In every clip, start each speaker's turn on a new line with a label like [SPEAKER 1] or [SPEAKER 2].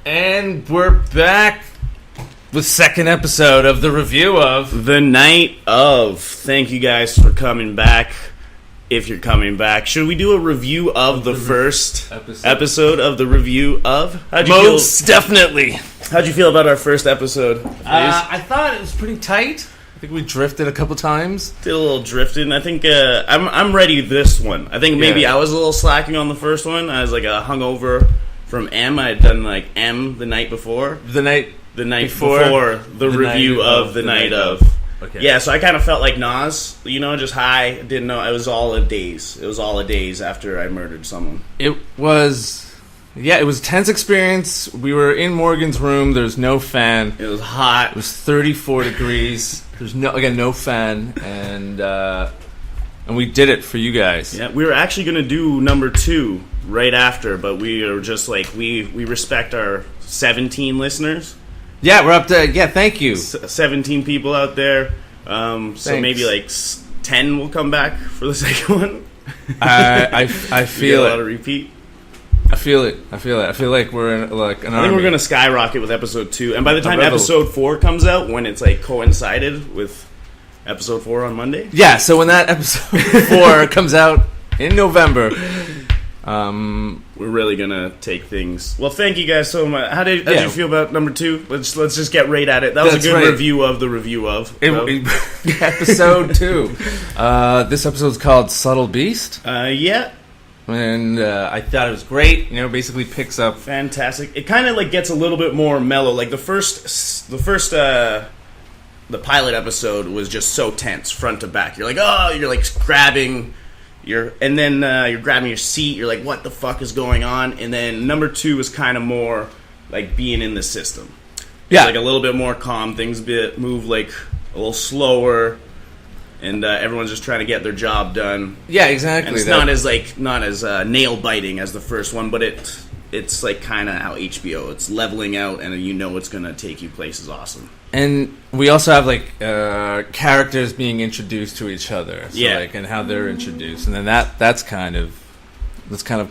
[SPEAKER 1] And we're back with second episode of the review of
[SPEAKER 2] The Night of. Thank you guys for coming back. If you're coming back, should we do a review of the first episode of the review of?
[SPEAKER 1] Most definitely.
[SPEAKER 2] How'd you feel about our first episode?
[SPEAKER 1] I thought it was pretty tight. I think we drifted a couple times.
[SPEAKER 2] Did a little drifting. I think I'm ready this one. I think maybe I was a little slacking on the first one. I was like hungover from M. I had done like M the night before.
[SPEAKER 1] The night
[SPEAKER 2] before the review of The Night of. Okay. Yeah, so I kind of felt like Nas, just high. Didn't know. It was all a daze. It was all a daze after I murdered someone.
[SPEAKER 1] It was a tense experience. We were in Morgan's room. There's no fan.
[SPEAKER 2] It was hot.
[SPEAKER 1] It was 34 degrees. There's no fan, and we did it for you guys.
[SPEAKER 2] Yeah, we were actually going to do number 2 right after, but we are just like, we respect our 17 listeners.
[SPEAKER 1] Yeah, we're up to, thank you.
[SPEAKER 2] 17 people out there. So maybe like 10 will come back for the second one.
[SPEAKER 1] I feel it.
[SPEAKER 2] A lot of repeat.
[SPEAKER 1] I feel it. I feel like we're in like an army.
[SPEAKER 2] I think we're going to skyrocket with episode 2. And by the time episode 4 comes out, when it's like coincided with episode 4 on Monday.
[SPEAKER 1] Yeah, so when that episode 4 comes out in November,
[SPEAKER 2] we're really gonna take things. Well, thank you guys so much. How did you feel about number 2? Let's just get right at it. That was a good review of the review of
[SPEAKER 1] episode 2. This episode's called Subtle Beast.
[SPEAKER 2] Yeah.
[SPEAKER 1] And I thought it was great. Basically picks up
[SPEAKER 2] fantastic. It kind of like gets a little bit more mellow. Like the pilot episode was just so tense, front to back. You're like, you're like grabbing. You're grabbing your seat. You're like, what the fuck is going on? And then number 2 is kind of more like being in the system. Yeah, it's like a little bit more calm. Things move like a little slower, and everyone's just trying to get their job done.
[SPEAKER 1] Yeah, exactly.
[SPEAKER 2] And it's not as nail biting as the first one, but it's like kind of how HBO. It's leveling out, and it's going to take you places awesome.
[SPEAKER 1] And we also have like characters being introduced to each other, and how they're introduced, and then that's kind of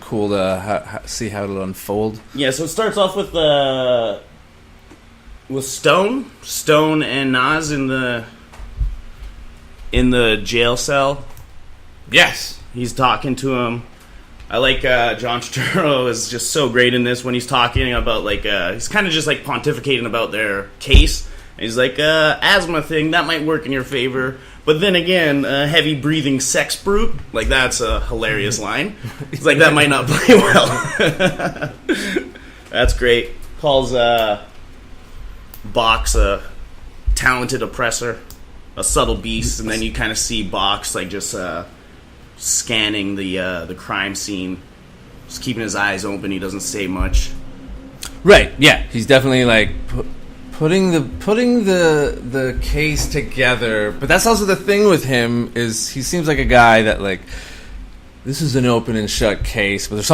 [SPEAKER 1] cool to see how it'll unfold.
[SPEAKER 2] Yeah, so it starts off with Stone and Nas in the jail cell.
[SPEAKER 1] Yes,
[SPEAKER 2] he's talking to him. I like John Turturro is just so great in this when he's talking about he's kind of just like pontificating about their case. He's like, asthma thing, that might work in your favor. But then again, heavy breathing sex brute, like that's a hilarious line. He's like, that might not play well. That's great. Calls Box a talented oppressor, a subtle beast, and then you kind of see Box like just scanning the crime scene, just keeping his eyes open. He doesn't say much.
[SPEAKER 1] Right, yeah. He's definitely like putting the case together, but that's also the thing with him is he seems like a guy that like this is an open and shut case, but there's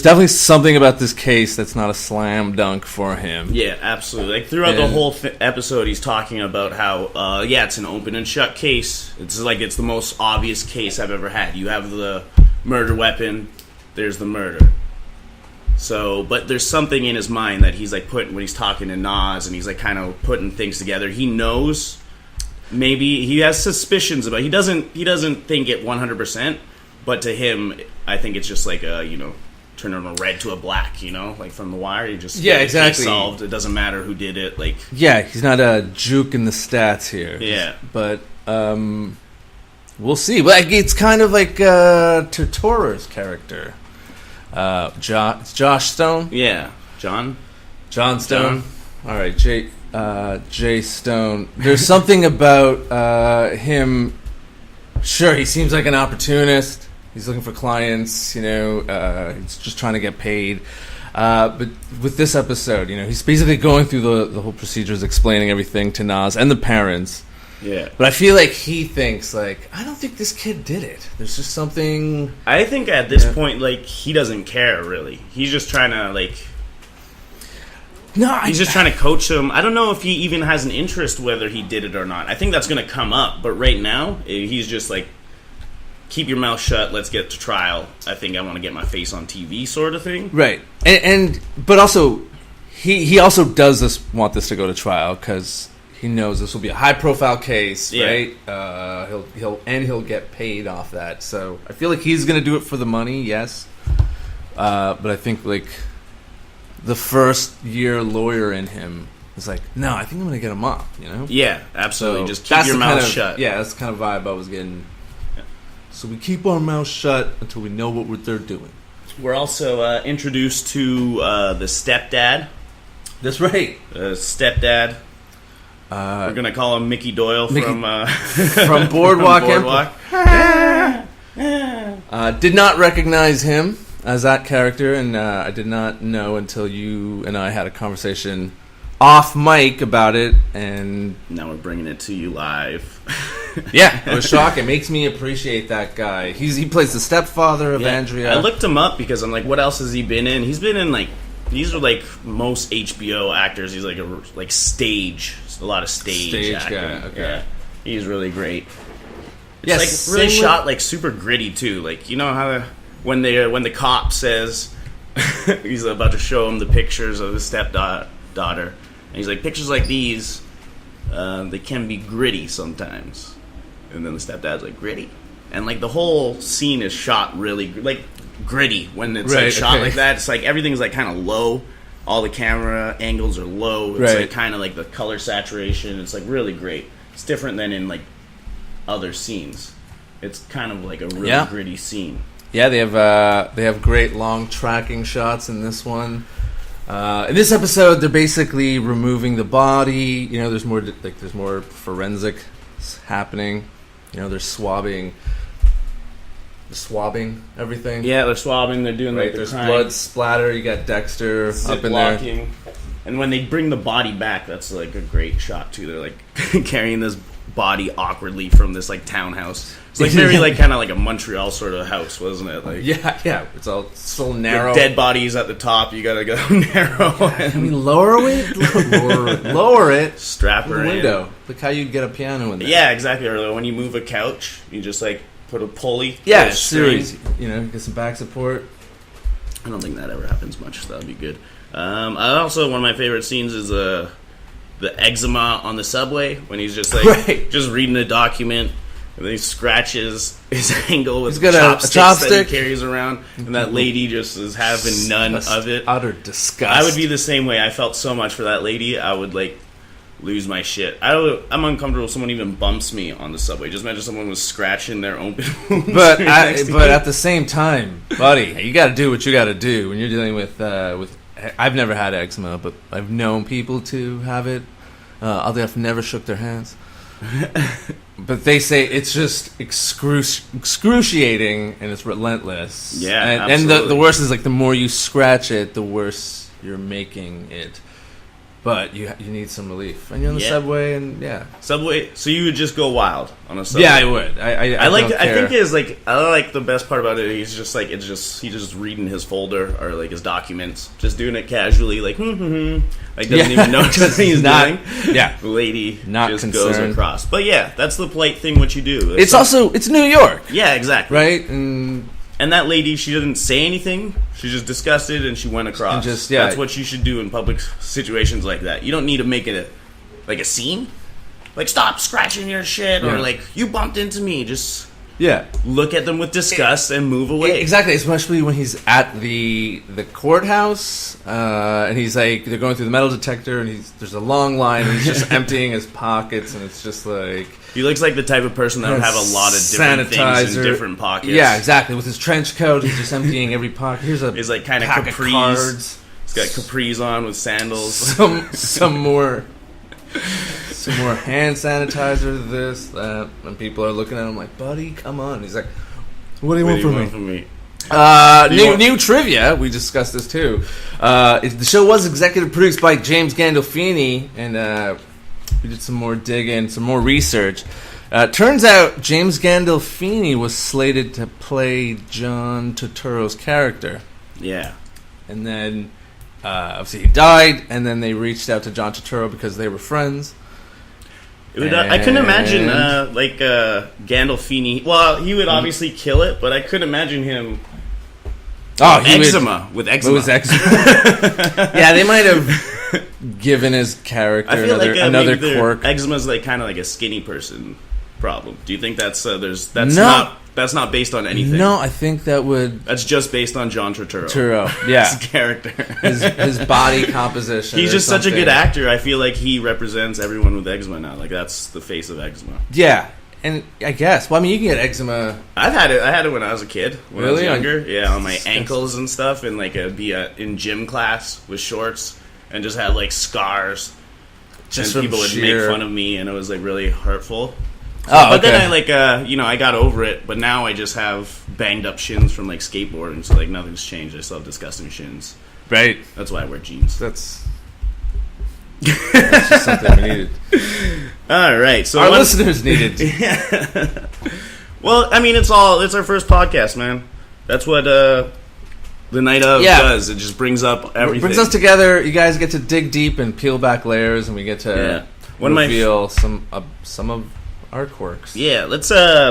[SPEAKER 1] definitely something about this case that's not a slam dunk for him.
[SPEAKER 2] Yeah, absolutely. Like throughout the whole episode, he's talking about how it's an open and shut case. It's like it's the most obvious case I've ever had. You have the murder weapon, there's the murder. So, but there's something in his mind that he's like putting when he's talking to Nas, and he's like kind of putting things together. He knows, maybe he has suspicions about. He doesn't think it 100%, but to him, I think it's just like turning a red to a black. Like from The Wire, you just
[SPEAKER 1] exactly
[SPEAKER 2] solved. It doesn't matter who did it. Like
[SPEAKER 1] he's not a juke in the stats here.
[SPEAKER 2] Yeah,
[SPEAKER 1] but we'll see. But it's kind of like Turturro's character. Josh Stone?
[SPEAKER 2] Yeah. John
[SPEAKER 1] Stone. All right, Jay Stone. There's something about him. Sure, he seems like an opportunist. He's looking for clients, he's just trying to get paid. But with this episode, he's basically going through the whole procedures, explaining everything to Nas and the parents.
[SPEAKER 2] Yeah.
[SPEAKER 1] But I feel like he thinks, I don't think this kid did it. There's just something...
[SPEAKER 2] I think at this point, he doesn't care, really. He's just trying to, he's just trying to coach him. I don't know if he even has an interest whether he did it or not. I think that's going to come up. But right now, he's just keep your mouth shut, let's get to trial. I think I want to get my face on TV sort of thing.
[SPEAKER 1] Right. But also... he also does want this to go to trial because he knows this will be a high profile case, right? He'll get paid off that. So I feel like he's gonna do it for the money, yes. But I think like the first year lawyer in him is like, no, I think I'm gonna get him off. You know?
[SPEAKER 2] Yeah, absolutely.
[SPEAKER 1] So
[SPEAKER 2] just keep your mouth shut.
[SPEAKER 1] Yeah, that's the kind of vibe I was getting. Yeah. So we keep our mouth shut until we know what they're doing.
[SPEAKER 2] We're also introduced to the stepdad.
[SPEAKER 1] That's right.
[SPEAKER 2] Stepdad. We're gonna call him Mickey Doyle from
[SPEAKER 1] Boardwalk.
[SPEAKER 2] Boardwalk.
[SPEAKER 1] Did not recognize him as that character, and I did not know until you and I had a conversation off mic about it, and
[SPEAKER 2] now we're bringing it to you live.
[SPEAKER 1] Yeah, it was shocking. It makes me appreciate that guy. He plays the stepfather of Andrea.
[SPEAKER 2] I looked him up because I'm like, what else has he been in? He's been in like, these are like most HBO actors. He's like a stage, a lot of stage acting.
[SPEAKER 1] Guy. Okay,
[SPEAKER 2] yeah, he's really great. It's like really shot like super gritty too. Like, you know how when the cop says he's about to show him the pictures of his stepdaughter, and he's like, pictures like these, they can be gritty sometimes. And then the stepdad's like, gritty? And like the whole scene is shot really like gritty when it's like shot like that. It's like everything's like kind of low. All the camera angles are low. It's like kind of like the color saturation. It's like really great. It's different than in like other scenes. It's kind of like a really gritty scene. Yeah, they have great long tracking shots in this one. In this episode, they're basically removing the body. You know, there's more forensic happening. You know, they're swabbing everything. Yeah, they're swabbing. They're doing like there's blood splatter. You got Dexter up in there. And when they bring the body back, that's like a great shot too. They're like carrying this body awkwardly from this like townhouse. It's like very like kind of like a Montreal sort of house, wasn't it? Like yeah. It's all so narrow. The dead bodies at the top. You gotta go narrow. I mean, lower it. Strap her in. Window. Look how you get a piano in there. Yeah, exactly. Or when you move a couch, you just like put a pulley. Yeah, seriously. You know, get some back support. I don't think that ever happens much. So that'd be good. I also, one of my favorite scenes is the eczema on the subway when he's just like just reading a document. And then he scratches his ankle with chopsticks that he carries around, and that lady just is having none of it. Utter disgust. I would be the same way. I felt so much for that lady. I would like lose my shit. I'm uncomfortable if someone even bumps me on the subway. Just imagine someone was scratching their open wounds. But at the same time, buddy, you got to do what you got to do when you're dealing with. I've never had eczema, but I've known people to have it. I've never shook their hands. But they say it's just excruciating and it's relentless. Yeah, and the worst is like the more you scratch it, the worse you're making it. But you need some relief, and you're on the subway, and subway. So you would just go wild on a subway. Yeah, I would. I like. I think is like I like the best part about it. He's just like he's just reading his folder or like his documents, just doing it casually, like like doesn't even know what he's doing. Yeah, the lady not just concerned. Goes across. But yeah, that's the polite thing. What you do. It's New York. Yeah, exactly. Right. And that lady, she didn't say anything. She's just disgusted, and she went across. That's what you should do in public situations like that. You don't need to make it a scene. Like, stop scratching your shit, or like, you bumped into me. Just look at them with disgust and move away. Exactly, especially when he's at the courthouse, and he's like, they're going through the metal detector, and there's a long line, and he's just emptying his pockets, and it's just like... He looks like the type of person that would have a lot of different things in different pockets. Yeah, exactly. With his trench coat, he's just emptying every pocket. Here's he's like kind of capris. Cards. He's got capris on with sandals. Some more hand sanitizer. This, that, and people are looking at him like, "Buddy, come on." He's like, "What do you want from me?" New trivia. We discussed this too. The show was executive produced by James Gandolfini, and we did some more digging, some more research. Turns out James Gandolfini was slated to play John Turturro's character. Yeah. And then, obviously he died, and then they reached out to John Turturro because they were friends. I couldn't imagine, Gandolfini... Well, he would obviously kill it, but I couldn't imagine him... With eczema. With eczema. Yeah, they might have...
[SPEAKER 1] given his character
[SPEAKER 2] I feel
[SPEAKER 1] another quirk.
[SPEAKER 2] Eczema's like kind of like a skinny person problem. Do you think that's not based on anything?
[SPEAKER 1] No, I think
[SPEAKER 2] that's just based on John
[SPEAKER 1] Turturro. Yeah,
[SPEAKER 2] his character,
[SPEAKER 1] his body composition.
[SPEAKER 2] He's just such a good actor. I feel like he represents everyone with eczema now. Like that's the face of eczema.
[SPEAKER 1] Yeah, and I guess. Well, I mean, you can get eczema.
[SPEAKER 2] I had it when I was a kid. When I was younger, on my
[SPEAKER 1] Disgusting.
[SPEAKER 2] ankles and stuff, and like in gym class with shorts, and just had like scars.
[SPEAKER 1] Just
[SPEAKER 2] and people
[SPEAKER 1] from
[SPEAKER 2] would
[SPEAKER 1] sheer...
[SPEAKER 2] make fun of me, and it was like really hurtful.
[SPEAKER 1] But
[SPEAKER 2] then I got over it. But now I just have banged up shins from like skateboarding, so like nothing's changed. I still have disgusting shins.
[SPEAKER 1] Right.
[SPEAKER 2] That's why I wear jeans.
[SPEAKER 1] That's just something we needed.
[SPEAKER 2] All right, so
[SPEAKER 1] our listeners needed.
[SPEAKER 2] Well, I mean, it's our first podcast, man. That's what the night of does. It just brings up everything.
[SPEAKER 1] It brings us together. You guys get to dig deep and peel back layers, and we get to reveal some of our quirks.
[SPEAKER 2] Yeah, let's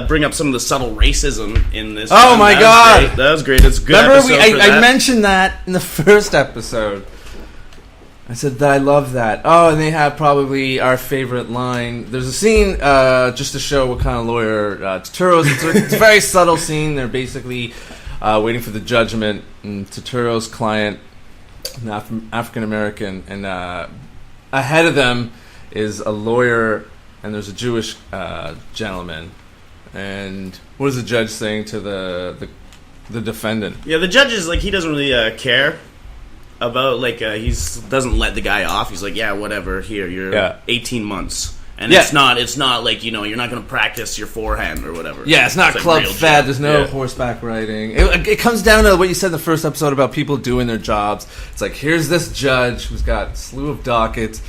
[SPEAKER 2] bring up some of the subtle racism in this.
[SPEAKER 1] Oh my god,
[SPEAKER 2] that was great. It's a good.
[SPEAKER 1] Remember, I mentioned that in the first episode. I said that I love that. Oh, and they have probably our favorite line. There's a scene just to show what kind of lawyer Turturro is. It's a very subtle scene. They're basically waiting for the judgment, and Turturro's client, an African American, and ahead of them is a lawyer, and there's a Jewish gentleman. And what is the judge saying to the defendant?
[SPEAKER 2] Yeah, the judge is like, he doesn't really care about, like, he doesn't let the guy off. He's like, yeah, whatever, here, you're 18 months. And it's not like, you're not going to practice your forehand or whatever.
[SPEAKER 1] Yeah, it's not
[SPEAKER 2] like
[SPEAKER 1] club fed.
[SPEAKER 2] job.
[SPEAKER 1] There's no horseback riding. It comes down to what you said in the first episode about people doing their jobs. It's like, here's this judge who's got a slew of dockets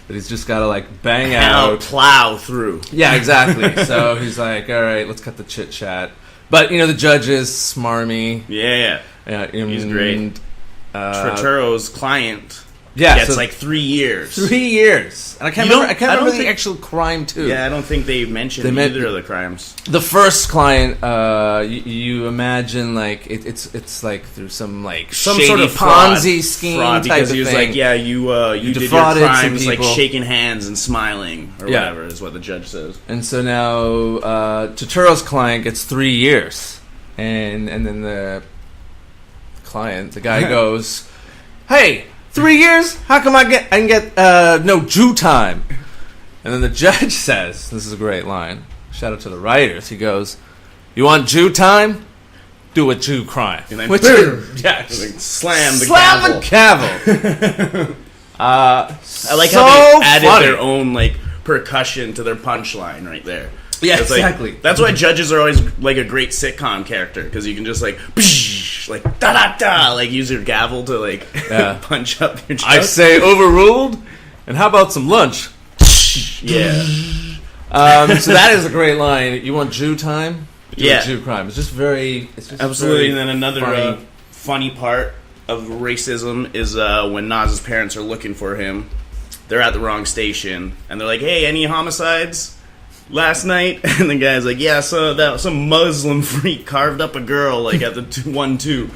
[SPEAKER 1] that he's just got to, like, bang out.
[SPEAKER 2] Plow through.
[SPEAKER 1] Yeah, exactly. So he's like, all right, let's cut the chit-chat. But, the judge is smarmy.
[SPEAKER 2] Yeah. He's great. Turturro's client gets like 3 years.
[SPEAKER 1] 3 years. And I can't remember the actual crime, too.
[SPEAKER 2] Yeah, I don't think they mentioned either of the crimes.
[SPEAKER 1] The first client, you imagine, like, it's like through some shady
[SPEAKER 2] sort of
[SPEAKER 1] Ponzi scheme type
[SPEAKER 2] because
[SPEAKER 1] of
[SPEAKER 2] he was
[SPEAKER 1] thing.
[SPEAKER 2] like, yeah, you did your crimes like shaking hands and smiling or whatever is what the judge says. And
[SPEAKER 1] so now Turturro's client gets 3 years. And then the client, the guy goes, hey, 3 years? How come I can get no Jew time? And then the judge says, this is a great line, shout out to the writers, he goes, you want Jew time? Do a Jew crime.
[SPEAKER 2] And then
[SPEAKER 1] slam the gavel.
[SPEAKER 2] I like how they added their own like percussion to their punchline right there.
[SPEAKER 1] Yeah, exactly.
[SPEAKER 2] That's why judges are always like a great sitcom character, because you can just like da da da, like use your gavel to like punch up your joke.
[SPEAKER 1] I say overruled, and how about some lunch?
[SPEAKER 2] Yeah.
[SPEAKER 1] So that is a great line. You want Jew time? Do a Jew crime. It's just very. It's just
[SPEAKER 2] absolutely.
[SPEAKER 1] Very
[SPEAKER 2] and then another funny part of racism is when Naz's parents are looking for him. They're at the wrong station, and they're like, "Hey, any homicides last night?" And the guy's like, yeah, so some Muslim freak carved up a girl like at the 1-2,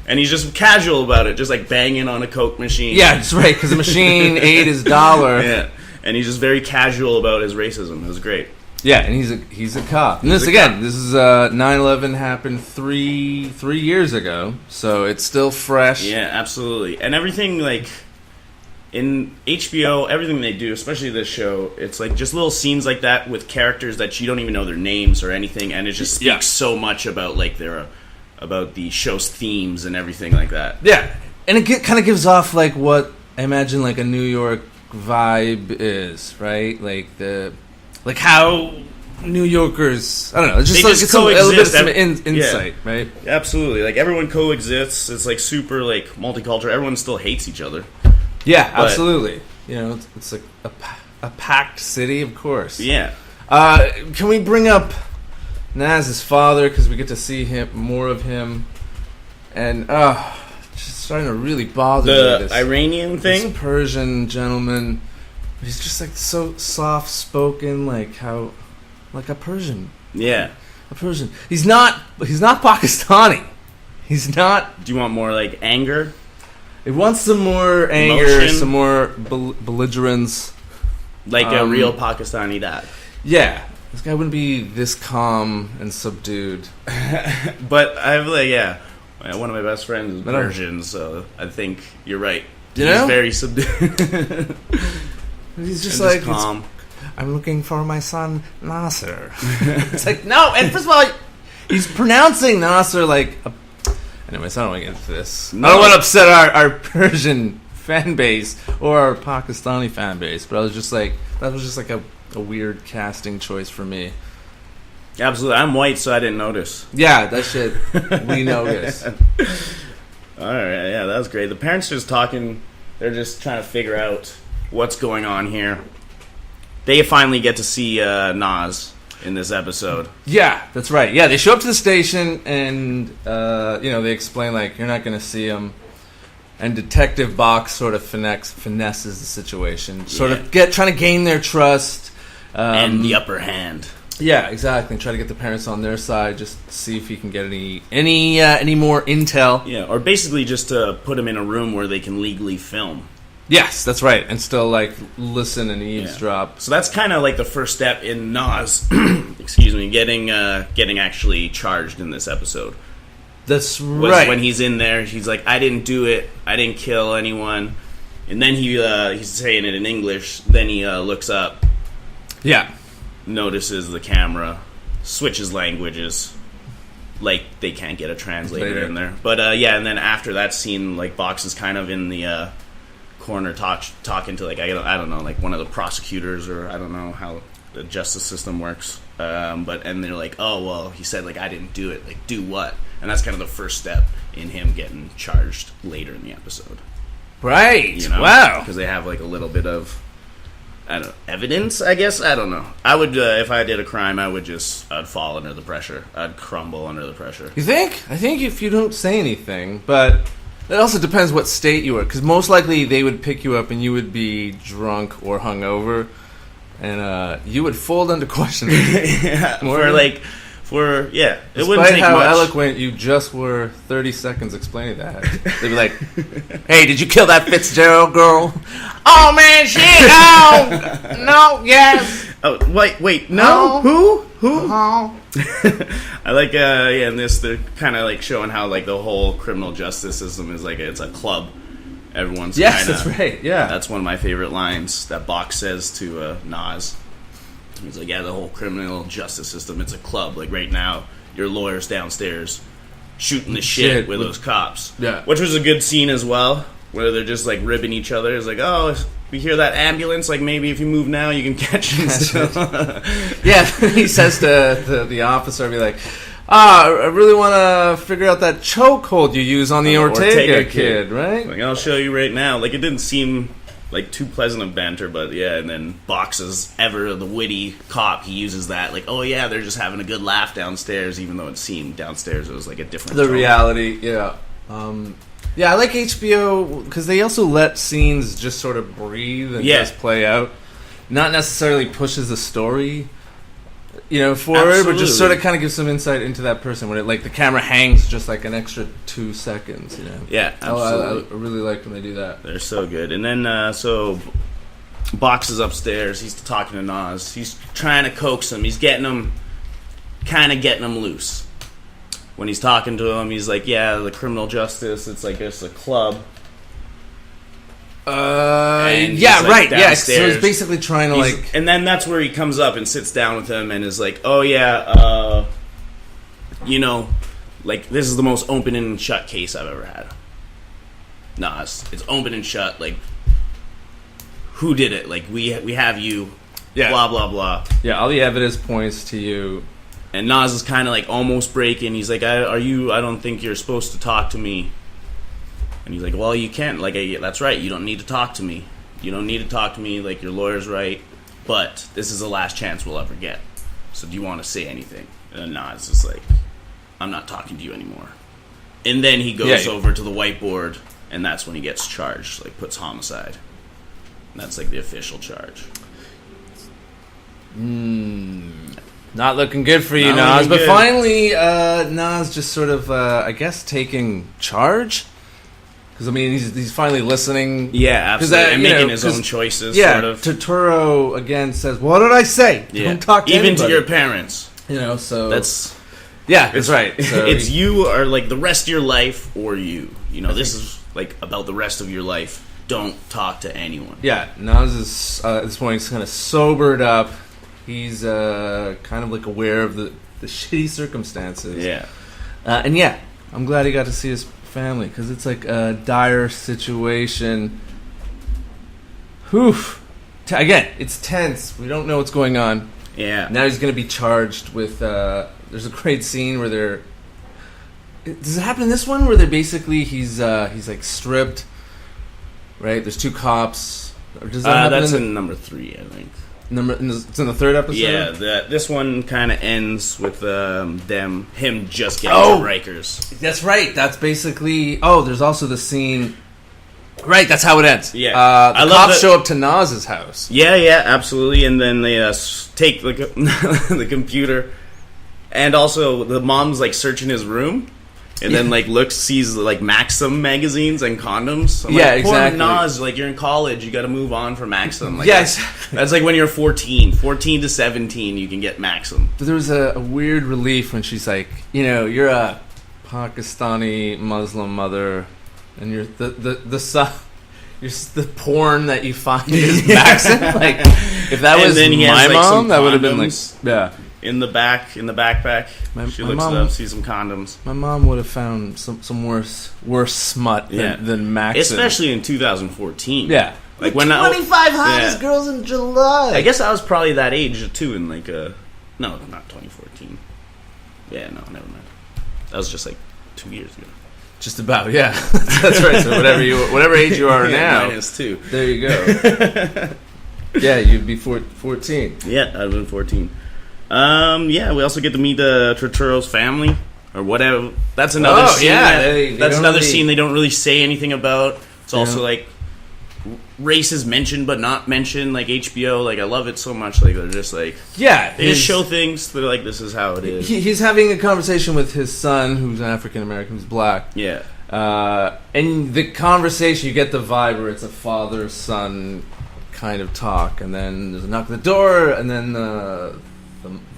[SPEAKER 2] and he's just casual about it, just like banging on a Coke machine.
[SPEAKER 1] Yeah, that's right, because the machine ate his dollar.
[SPEAKER 2] Yeah, and he's just very casual about his racism. It was great.
[SPEAKER 1] Yeah, and he's a cop. And this is 9/11 happened three years ago, so it's still fresh.
[SPEAKER 2] Yeah, absolutely, and everything like. In HBO, everything they do, especially this show, it's like just little scenes like that with characters that you don't even know their names or anything, and it just speaks so much about like about the show's themes and everything like that.
[SPEAKER 1] Yeah, and it kind of gives off like what I imagine like a New York vibe is, right? Like how New Yorkers, I don't know, it's just it's a little bit of some insight, right?
[SPEAKER 2] Absolutely, like everyone coexists. It's like super like multicultural. Everyone still hates each other.
[SPEAKER 1] Yeah, absolutely. It's like a packed city, of course.
[SPEAKER 2] Yeah.
[SPEAKER 1] Can we bring up Naz's father, because we get to see more of him, and just starting to really bother me.
[SPEAKER 2] The Iranian thing,
[SPEAKER 1] this Persian gentleman. He's just like so soft spoken, like a Persian.
[SPEAKER 2] Yeah,
[SPEAKER 1] a Persian. He's not Pakistani. He's not.
[SPEAKER 2] Do you want more like anger?
[SPEAKER 1] It wants some more anger,
[SPEAKER 2] Emotion.
[SPEAKER 1] some more belligerence.
[SPEAKER 2] Like a real Pakistani dad.
[SPEAKER 1] Yeah. This guy wouldn't be this calm and subdued.
[SPEAKER 2] But I'm like, yeah. One of my best friends is Persian, so I think you're right.
[SPEAKER 1] He's
[SPEAKER 2] very subdued.
[SPEAKER 1] He's just like
[SPEAKER 2] calm.
[SPEAKER 1] I'm looking for my son Nasser. It's like, no, and first of all, he's pronouncing Nasser like anyways, I don't want to get into this. No. I don't want to upset our Persian fan base or our Pakistani fan base, but I was just like, that was just like a weird casting choice for me.
[SPEAKER 2] Absolutely. I'm white, so I didn't notice.
[SPEAKER 1] Yeah, that shit we noticed.
[SPEAKER 2] Alright, yeah, that was great. The parents are just talking, they're just trying to figure out what's going on here. They finally get to see Nas in this episode.
[SPEAKER 1] Yeah, that's right. Yeah, they show up to the station and they explain like you're not going to see him, and Detective Box sort of finesses the situation, trying to gain their trust
[SPEAKER 2] and the upper hand.
[SPEAKER 1] Yeah, exactly. And try to get the parents on their side, just see if he can get any more intel.
[SPEAKER 2] Yeah, or basically just to put them in a room where they can legally film.
[SPEAKER 1] Yes, that's right, and still like listen and eavesdrop.
[SPEAKER 2] Yeah. So that's kind of like the first step in Nas, excuse me, getting actually charged in this episode.
[SPEAKER 1] That's right.
[SPEAKER 2] When he's in there, he's like, "I didn't do it. I didn't kill anyone." And then he's saying it in English. Then he looks up.
[SPEAKER 1] Yeah.
[SPEAKER 2] Notices the camera, switches languages. Like they can't get a translator in there. But and then after that scene, like Box is kind of in the corner talking to like I don't know, like one of the prosecutors, or I don't know how the justice system works. And they're like, oh well, he said like I didn't do it. Like do what? And that's kind of the first step in him getting charged later in the episode.
[SPEAKER 1] Right.
[SPEAKER 2] You know?
[SPEAKER 1] Wow.
[SPEAKER 2] Because they have like a little bit of evidence, I guess. I don't know. I would, if I did a crime, I'd fall under the pressure. I'd crumble under the pressure.
[SPEAKER 1] You think? I think if you don't say anything, but it also depends what state you are, because most likely they would pick you up and you would be drunk or hungover, and you would fold under question.
[SPEAKER 2] Yeah, it
[SPEAKER 1] Despite
[SPEAKER 2] wouldn't take
[SPEAKER 1] how
[SPEAKER 2] much.
[SPEAKER 1] eloquent you just were 30 seconds explaining that. They'd be like, hey, did you kill that Fitzgerald girl? Oh, man, shit, no, no, yes.
[SPEAKER 2] Oh, wait, no? Who?
[SPEAKER 1] Oh.
[SPEAKER 2] I like, in this, they're kind of like showing how like the whole criminal justice system is like, it's a club. Everyone's
[SPEAKER 1] that's right, yeah.
[SPEAKER 2] That's one of my favorite lines that Box says to Nas. He's like, yeah, the whole criminal justice system, it's a club. Like, right now, your lawyer's downstairs shooting the shit with those cops.
[SPEAKER 1] Yeah.
[SPEAKER 2] Which was a good scene as well, where they're just, like, ribbing each other. It's like, oh, we hear that ambulance, like, maybe if you move now, you can catch him still.
[SPEAKER 1] Yeah, he says to the officer, be like, I really want to figure out that chokehold you use on the Ortega kid, right?
[SPEAKER 2] Like, I'll show you right now. Like, it didn't seem like too pleasant of banter, but yeah, and then Box is ever the witty cop, he uses that, like, oh yeah, they're just having a good laugh downstairs, even though it seemed downstairs it was like a different tone.
[SPEAKER 1] Reality, yeah. I like HBO because they also let scenes just sort of breathe and just play out. Not necessarily pushes the story, forward, but just sort of kind of gives some insight into that person when it, like, the camera hangs just like an extra 2 seconds,
[SPEAKER 2] Yeah, absolutely.
[SPEAKER 1] I really like when they do that.
[SPEAKER 2] They're so good. And then, so Box is upstairs. He's talking to Nas. He's trying to coax him. He's getting him loose. When he's talking to him, he's like, yeah, the criminal justice, it's like it's a club.
[SPEAKER 1] Right. Yeah, so he's basically trying to
[SPEAKER 2] and then that's where he comes up and sits down with him and is like, oh yeah, like, this is the most open and shut case I've ever had. Nas, it's open and shut, like, who did it? Like, we have you, blah, blah, blah.
[SPEAKER 1] Yeah, all the evidence points to you.
[SPEAKER 2] And Nas is kind of, like, almost breaking. He's like, I don't think you're supposed to talk to me. And he's like, well, you can't. Like, that's right. You don't need to talk to me. You don't need to talk to me. Like, your lawyer's right. But this is the last chance we'll ever get. So do you want to say anything? And Nas is like, I'm not talking to you anymore. And then he goes over to the whiteboard, and that's when he gets charged. Like, puts homicide. And that's, like, the official charge.
[SPEAKER 1] Not looking good for you, Nas. But finally, Nas just sort of, I guess, taking charge. Because, I mean, he's finally listening.
[SPEAKER 2] Yeah, absolutely. And making his own choices, sort of.
[SPEAKER 1] Totoro, again, says, what did I say?
[SPEAKER 2] Yeah.
[SPEAKER 1] Don't talk to
[SPEAKER 2] Even
[SPEAKER 1] anybody.
[SPEAKER 2] to your parents.
[SPEAKER 1] So...
[SPEAKER 2] That's...
[SPEAKER 1] Yeah, that's right. So
[SPEAKER 2] it's you or, like, the rest of your life or you. This is, like, about the rest of your life. Don't talk to anyone.
[SPEAKER 1] Yeah, Nas is, at this point, he's kind of sobered up. He's kind of, like, aware of the shitty circumstances.
[SPEAKER 2] Yeah.
[SPEAKER 1] And, yeah, I'm glad he got to see his family, because it's, like, a dire situation. Whew. Again, it's tense. We don't know what's going on.
[SPEAKER 2] Yeah.
[SPEAKER 1] Now he's going to be charged with... there's a great scene where they're... Does it happen in this one where they're basically... He's like, stripped... Right, there's two cops. Or does that happen
[SPEAKER 2] that's in number 3, I think.
[SPEAKER 1] It's in the third episode.
[SPEAKER 2] Yeah, this one kind of ends with him just getting to Rikers.
[SPEAKER 1] That's right. That's basically. Oh, there's also the scene. Right, that's how it ends.
[SPEAKER 2] Yeah,
[SPEAKER 1] the cops show up to Nas's house.
[SPEAKER 2] Yeah, absolutely, and then they take the computer, and also the mom's like searching his room. And then, like, sees, like, Maxim magazines and condoms. I'm like,
[SPEAKER 1] exactly.
[SPEAKER 2] Poor Nas, like, you're in college. You got to move on from Maxim. Like,
[SPEAKER 1] yes.
[SPEAKER 2] That's like when you're 14. 14 to 17, you can get Maxim.
[SPEAKER 1] But there was a weird relief when she's like, you're a Pakistani Muslim mother, and you're the son... the porn that you find is Maxim. Like, if that was my mom, that would have been, like... Yeah.
[SPEAKER 2] In the backpack. She looks it up, sees some condoms.
[SPEAKER 1] My mom would have found some worse smut than Maxim.
[SPEAKER 2] Especially in 2014.
[SPEAKER 1] Yeah.
[SPEAKER 2] Like
[SPEAKER 1] when 25 hottest girls in July.
[SPEAKER 2] I guess I was probably that age too in like no, not 2014. Yeah, no, never mind. That was just like 2 years ago.
[SPEAKER 1] Just about, yeah. That's right. So whatever age you are now.
[SPEAKER 2] -2.
[SPEAKER 1] There you go. Yeah, you'd be 14.
[SPEAKER 2] Yeah, I'd have been 14. Yeah, we also get to meet Totoro's family or whatever. That's another scene.
[SPEAKER 1] Yeah,
[SPEAKER 2] that's another scene they don't really say anything about. It's also like race is mentioned but not mentioned. Like HBO, like I love it so much. Like they're just like they just show things. They're like, this is how it is.
[SPEAKER 1] He's having a conversation with his son, who's African American, who's black.
[SPEAKER 2] Yeah,
[SPEAKER 1] and the conversation, you get the vibe where it's a father-son kind of talk, and then there's a knock at the door, and then the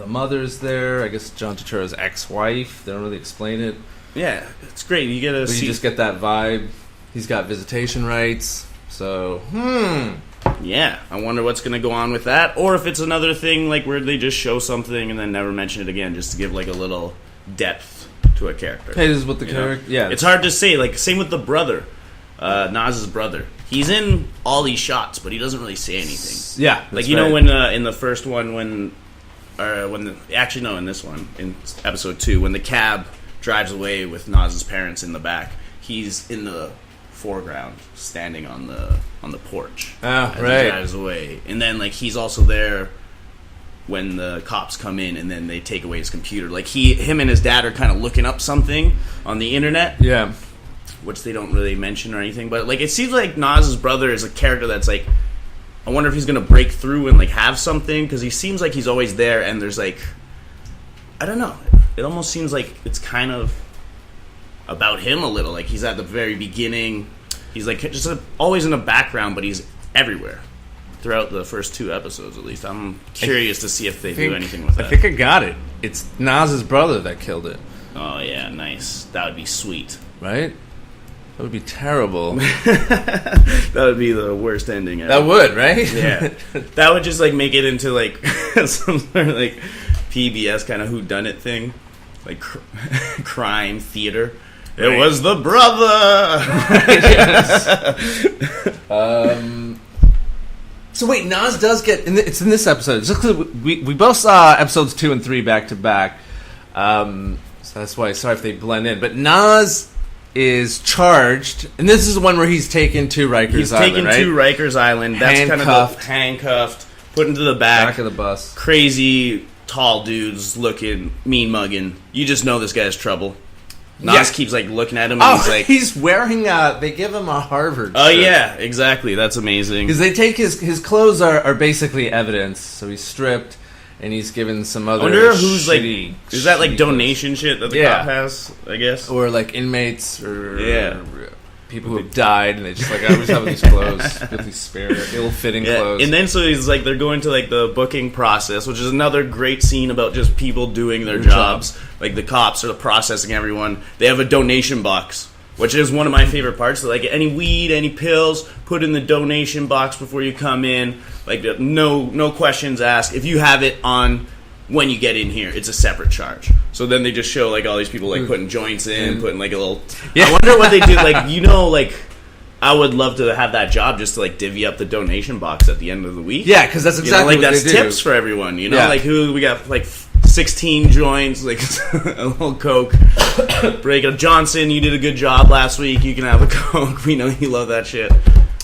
[SPEAKER 1] mother's there. I guess John Turturro's ex-wife. They don't really explain it.
[SPEAKER 2] Yeah, it's great. You get
[SPEAKER 1] you just get that vibe. He's got visitation rights. So,
[SPEAKER 2] yeah, I wonder what's going to go on with that, or if it's another thing like where they just show something and then never mention it again, just to give like a little depth to a character.
[SPEAKER 1] Hey, this is what the character. Yeah,
[SPEAKER 2] it's hard to say. Like same with the brother, Nas's brother. He's in all these shots, but he doesn't really say anything.
[SPEAKER 1] Yeah,
[SPEAKER 2] like know when in the first one in this one, in episode 2, when the cab drives away with Nas's parents in the back, he's in the foreground, standing on the porch as he drives away. And then like he's also there when the cops come in, and then they take away his computer. Like him and his dad are kind of looking up something on the internet.
[SPEAKER 1] Yeah,
[SPEAKER 2] which they don't really mention or anything. But like it seems like Nas's brother is a character that's like, I wonder if he's going to break through and like have something, because he seems like he's always there, and there's like, I don't know, it almost seems like it's kind of about him a little. Like he's at the very beginning, he's like just always in the background, but he's everywhere throughout the first 2 episodes at least. I'm curious to see if they do anything with that.
[SPEAKER 1] I think I got it. It's Nas's brother that killed it.
[SPEAKER 2] Oh yeah, nice. That would be sweet.
[SPEAKER 1] Right? That would be terrible.
[SPEAKER 2] That would be the worst ending ever.
[SPEAKER 1] That would, right?
[SPEAKER 2] Yeah. That would just like make it into like some sort of like PBS kind of whodunit thing. Like crime theater. Right. It was the brother.
[SPEAKER 1] So wait, Nas does get... It's in this episode. Just 'cause we both saw episodes 2 and 3 back to back. So that's why, sorry if they blend in. But Nas is charged, and this is the one where he's taken to Rikers Island,
[SPEAKER 2] He's taken to Rikers Island. That's kind of the handcuffed, put into the back
[SPEAKER 1] of the bus.
[SPEAKER 2] Crazy tall dudes looking, mean mugging. You just know this guy's trouble. Nas keeps like looking at him, and he's like,
[SPEAKER 1] he's wearing they give him a Harvard shirt.
[SPEAKER 2] Oh yeah, exactly. That's amazing.
[SPEAKER 1] Because they take his clothes are basically evidence. So he's stripped, and he's given some other.
[SPEAKER 2] I wonder who's like, is that like donation shit that the cop has? I guess,
[SPEAKER 1] or like inmates, or people who have died, and they just like, I always have these clothes with these spare, ill-fitting clothes.
[SPEAKER 2] And then so he's like, they're going to like the booking process, which is another great scene about just people doing their jobs. Like the cops are processing everyone. They have a donation box, which is one of my favorite parts. So like any weed, any pills, put in the donation box before you come in. Like no questions asked. If you have it on when you get in here, it's a separate charge. So then they just show like all these people like putting joints in, putting like a little. Yeah. I wonder what they do. Like like I would love to have that job just to like divvy up the donation box at the end of the week.
[SPEAKER 1] Yeah, because that's exactly
[SPEAKER 2] like
[SPEAKER 1] what
[SPEAKER 2] that's
[SPEAKER 1] they do.
[SPEAKER 2] Tips for everyone. Like who we got like 16 joints, like a little Coke. Break it. Johnson, you did a good job last week. You can have a Coke. We know you love that shit.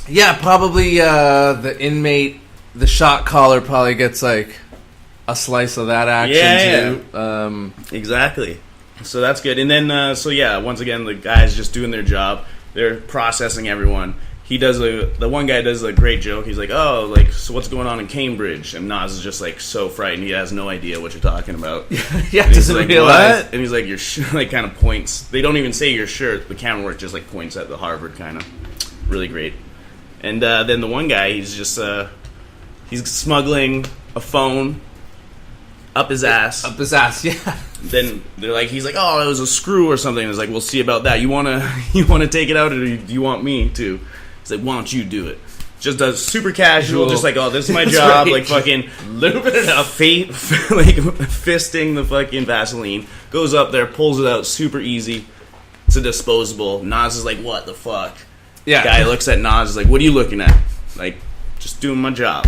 [SPEAKER 1] Yeah, probably the inmate, the shot caller probably gets like a slice of that action too.
[SPEAKER 2] Exactly. So that's good. And then, once again, the guys just doing their job. They're processing everyone. The one guy does a great joke. He's like, "Oh, like, so what's going on in Cambridge?" And Nas is just like so frightened. He has no idea what you're talking about.
[SPEAKER 1] Yeah, doesn't
[SPEAKER 2] like,
[SPEAKER 1] realize.
[SPEAKER 2] What? And he's like, "Your like kind of points." They don't even say your shirt. The camera work just like points at the Harvard kind of. Really great. And then the one guy, he's just he's smuggling a phone. Up his ass,
[SPEAKER 1] yeah.
[SPEAKER 2] Then they're like, he's like, "Oh, it was a screw or something." It's like, "We'll see about that. You wanna take it out, or do you want me to?" He's like, "Why don't you do it?" Just does super casual, just like, "Oh, this is my job." Right. Like fucking lubing it up, like fisting the fucking Vaseline. Goes up there, pulls it out, super easy. It's a disposable. Nas is like, "What the fuck?"
[SPEAKER 1] Yeah.
[SPEAKER 2] The guy looks at Nas, is like, "What are you looking at?" Like, just doing my job.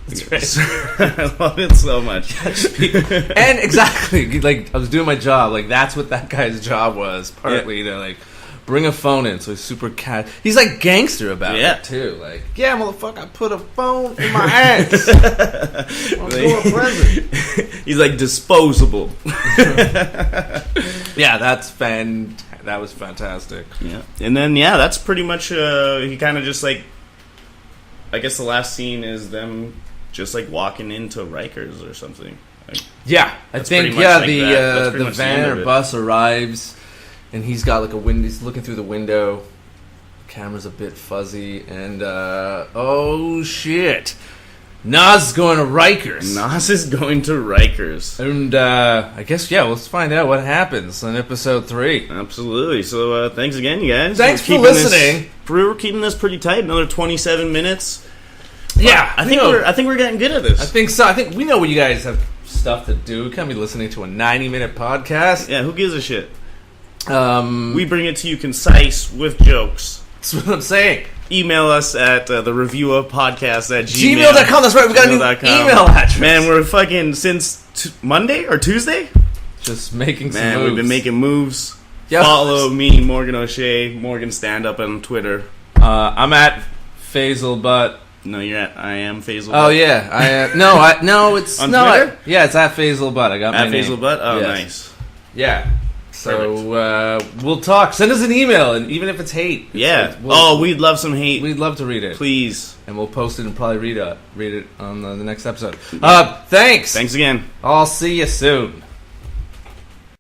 [SPEAKER 1] That's right.
[SPEAKER 2] I love it so much.
[SPEAKER 1] And exactly, like I was doing my job. Like that's what that guy's job was. Partly to like bring a phone in, so he's super he's like gangster about it too. Like, yeah, motherfucker, I put a phone in my ass. I'm doing a present.
[SPEAKER 2] He's like disposable.
[SPEAKER 1] Yeah, that was fantastic.
[SPEAKER 2] Yeah, and then that's pretty much. He kind of just like. I guess the last scene is them just like walking into Rikers or something. Like,
[SPEAKER 1] yeah, I think like the van or bus arrives, and he's got like a window. He's looking through the window. The camera's a bit fuzzy, and oh shit, Nas is going to Rikers. And I guess let's find out what happens in episode 3.
[SPEAKER 2] Absolutely. So thanks again, you guys.
[SPEAKER 1] Thanks for listening.
[SPEAKER 2] We're keeping this pretty tight. Another 27 minutes.
[SPEAKER 1] Yeah,
[SPEAKER 2] I think we're getting good at this.
[SPEAKER 1] I think so. I think we know what you guys have stuff to do. We can't be listening to a 90-minute podcast.
[SPEAKER 2] Yeah, who gives a shit? We bring it to you concise with jokes.
[SPEAKER 1] That's what I'm saying.
[SPEAKER 2] Email us at the reviewofpodcast at
[SPEAKER 1] gmail.com. That's right. We got a new email address.
[SPEAKER 2] Man, we're fucking since Monday or Tuesday.
[SPEAKER 1] Just making some moves.
[SPEAKER 2] We've been making moves. Yep. Follow me, Morgan O'Shea, Morgan Stand Up on Twitter.
[SPEAKER 1] I'm at Faisal Butt.
[SPEAKER 2] No, I am Faisal
[SPEAKER 1] Butt. Oh yeah, I am. No, it's
[SPEAKER 2] on
[SPEAKER 1] not.
[SPEAKER 2] Twitter?
[SPEAKER 1] Yeah, it's at Faisal Butt. I got my name.
[SPEAKER 2] Faisal Butt. Oh,
[SPEAKER 1] yes.
[SPEAKER 2] Nice.
[SPEAKER 1] Yeah. So we'll talk. Send us an email, and even if it's hate.
[SPEAKER 2] Yeah. We'd love some hate.
[SPEAKER 1] We'd love to read it.
[SPEAKER 2] Please.
[SPEAKER 1] And we'll post it and probably read it on the next episode. Thanks.
[SPEAKER 2] Thanks again.
[SPEAKER 1] I'll see you soon.